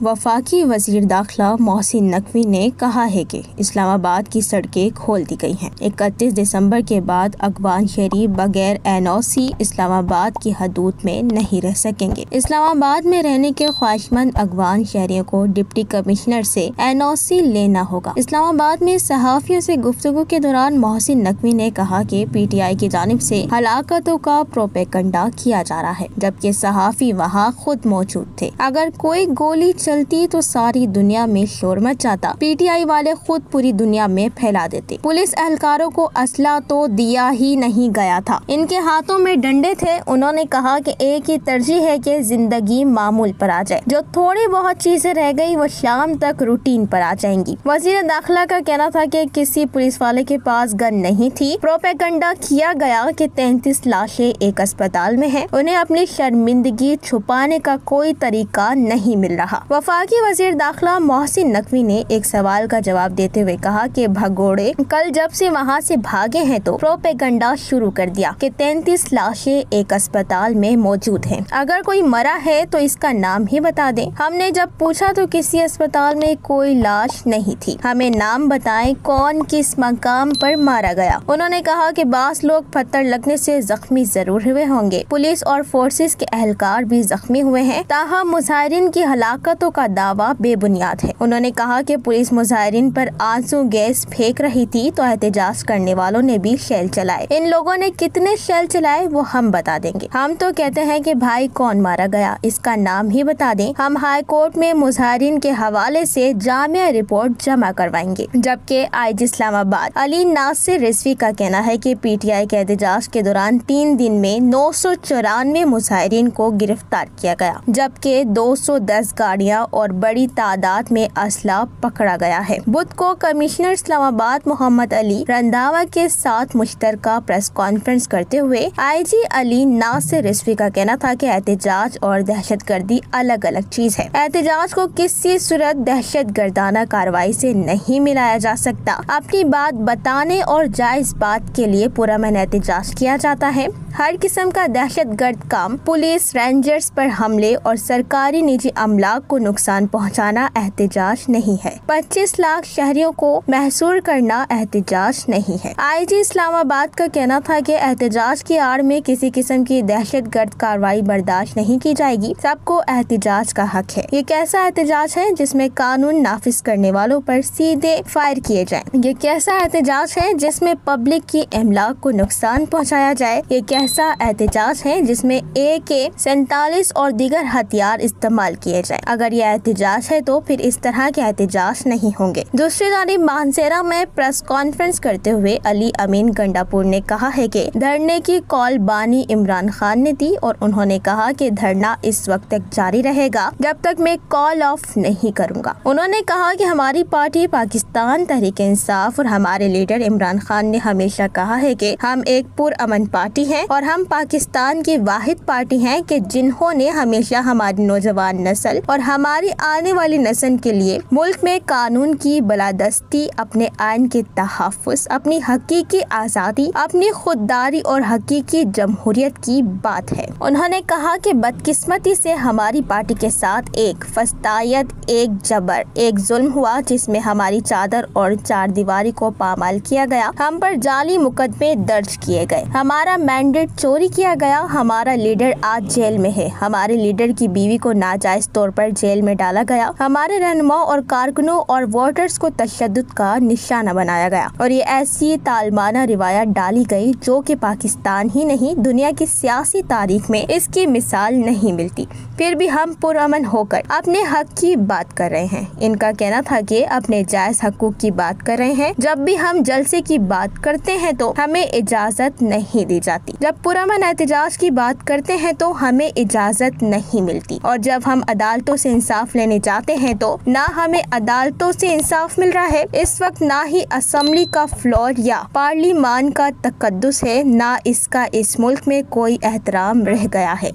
वफाकी वजीर दाखिला मोहसिन नकवी ने कहा है कि इस्लामाबाद की सड़कें खोल दी गई हैं। 31 दिसंबर के बाद अफगान शहरी बगैर NOC इस्लामाबाद की हदूद में नहीं रह सकेंगे। इस्लामाबाद में रहने के ख्वाहिशमंद अफगान शहरियों को डिप्टी कमिश्नर से NOC लेना होगा। इस्लामाबाद में सहाफियों से गुफ्तगू के दौरान मोहसिन नकवी ने कहा कि PTI की जानिब से हलाकतों का प्रोपेगेंडा किया जा रहा है, जबकि सहाफी वहाँ खुद मौजूद थे। अगर कोई गोली चलती तो सारी दुनिया में शोर मच जाता। PTI वाले खुद पूरी दुनिया में फैला देते। पुलिस एहलकारों को असला तो दिया ही नहीं गया था, इनके हाथों में डंडे थे। उन्होंने कहा कि एक ही तरजीह है कि जिंदगी मामूल पर आ जाए। जो थोड़ी बहुत चीजें रह गई वो शाम तक रूटीन पर आ जाएंगी। वजीर दाखिला का कहना था कि किसी पुलिस वाले के पास गन नहीं थी। प्रोपेगेंडा किया गया कि 33 लाशें एक अस्पताल में हैं। उन्हें अपनी शर्मिंदगी छुपाने का कोई तरीका नहीं मिल रहा। वफाकी वजीर दाखिला मोहसिन नकवी ने एक सवाल का जवाब देते हुए कहा कि भगोड़े कल जब से वहाँ से भागे हैं तो प्रोपेगेंडा शुरू कर दिया कि 33 लाशें एक अस्पताल में मौजूद हैं। अगर कोई मरा है तो इसका नाम ही बता दें। हमने जब पूछा तो किसी अस्पताल में कोई लाश नहीं थी। हमें नाम बताएं कौन किस मकाम पर मारा गया। उन्होंने कहा कि बास लोग पत्थर लगने से जख्मी जरूर हुए होंगे। पुलिस और फोर्सेस के एहलकार भी जख्मी हुए हैं। ताहम मुजाहिरीन की हलाकतों का दावा बेबुनियाद है। उन्होंने कहा कि पुलिस मुजाहिरीन पर आंसू गैस फेंक रही थी तो एहतजाज करने वालों ने भी शेल चलाए। इन लोगों ने कितने शेल चलाए वो हम बता देंगे। हम तो कहते हैं कि भाई कौन मारा गया इसका नाम ही बता दें। हम हाई कोर्ट में मुजाहिरीन के हवाले से जामिया रिपोर्ट जमा करवाएंगे। जबकि IG इस्लामाबाद अली नासिर रिजवी का कहना है कि PTI के एहतजाज के दौरान 3 दिन में 994 मुजाहिरीन को गिरफ्तार किया गया, जबकि 210 गाड़ियां और बड़ी तादाद में असला पकड़ा गया है। बुध को कमिश्नर इस्लामाबाद मोहम्मद अली रंधावा के साथ मुश्तरका प्रेस कॉन्फ्रेंस करते हुए IG अली नासिर रिजवी का कहना था कि एहतजाज और दहशतगर्दी अलग अलग चीज है। एहतजाज को किसी सूरत दहशत गर्दाना कार्रवाई से नहीं मिलाया जा सकता। अपनी बात बताने और जायज बात के लिए पुरअमन एहतजाज किया जाता है। हर किस्म का दहशतगर्द काम, पुलिस रेंजर्स पर हमले और सरकारी निजी अमलाक को नुकसान पहुंचाना एहतजाज नहीं है। 25 लाख शहरियों को महसूर करना एहतजाज नहीं है। IG इस्लामाबाद का कहना था कि एहतजाज की आड़ में किसी किस्म की दहशतगर्द कार्रवाई बर्दाश्त नहीं की जाएगी। सबको एहतजाज का हक है। ये कैसा एहतजाज है जिसमें कानून नाफिज करने वालों पर सीधे फायर किए जाएं? ये कैसा एहतजाज है जिसमें पब्लिक की अमलाक को नुकसान पहुँचाया जाए? ये ऐसा एहतजाज है जिसमें AK-47 और दीगर हथियार इस्तेमाल किए जाएं। अगर यह एहतजाज है तो फिर इस तरह के एहतजाज नहीं होंगे। दूसरी जानिब मानसेरा में प्रेस कॉन्फ्रेंस करते हुए अली अमीन गंडापुर ने कहा है कि धरने की कॉल बानी इमरान खान ने दी और उन्होंने कहा कि धरना इस वक्त तक जारी रहेगा जब तक मैं कॉल ऑफ नहीं करूंगा। उन्होंने कहा कि हमारी पार्टी पाकिस्तान तहरीक-ए-इंसाफ और हमारे लीडर इमरान खान ने हमेशा कहा है कि हम एक पुरअमन पार्टी हैं और हम पाकिस्तान की वाहिद पार्टी हैं कि जिन्होंने हमेशा हमारी नौजवान नस्ल और हमारी आने वाली नस्ल के लिए मुल्क में कानून की बलादस्ती, अपने आइन के तहफ़्फ़ुज़, अपनी हकीकी आज़ादी, अपनी खुददारी और हकीकी जमहूरियत की बात है। उन्होंने कहा कि बदकिस्मती से हमारी पार्टी के साथ एक फस्तायत, एक जबर, एक जुल्म हुआ जिसमें हमारी चादर और चार दीवारी को पामाल किया गया। हम पर जाली मुकदमे दर्ज किए गए, हमारा मैंडेट चोरी किया गया। हमारा लीडर आज जेल में है। हमारे लीडर की बीवी को नाजायज तौर पर जेल में डाला गया। हमारे रहनुमाओं और कारकुनों और वोटर्स को तशद्दुद का निशाना बनाया गया और ये ऐसी तालमाना रिवायत डाली गई जो कि पाकिस्तान ही नहीं दुनिया की सियासी तारीख में इसकी मिसाल नहीं मिलती। फिर भी हम पुरअमन होकर अपने हक की बात कर रहे हैं। इनका कहना था कि अपने जायज हकूक की बात कर रहे हैं। जब भी हम जलसे की बात करते हैं तो हमें इजाजत नहीं दी जाती। जब पुरअमन एहतजाज की बात करते हैं तो हमें इजाजत नहीं मिलती और जब हम अदालतों से इंसाफ लेने जाते हैं तो ना हमें अदालतों से इंसाफ मिल रहा है। इस वक्त ना ही असेंबली का फ्लोर या पार्लिमान का तकद्दुस है, ना इसका इस मुल्क में कोई एहतराम रह गया है।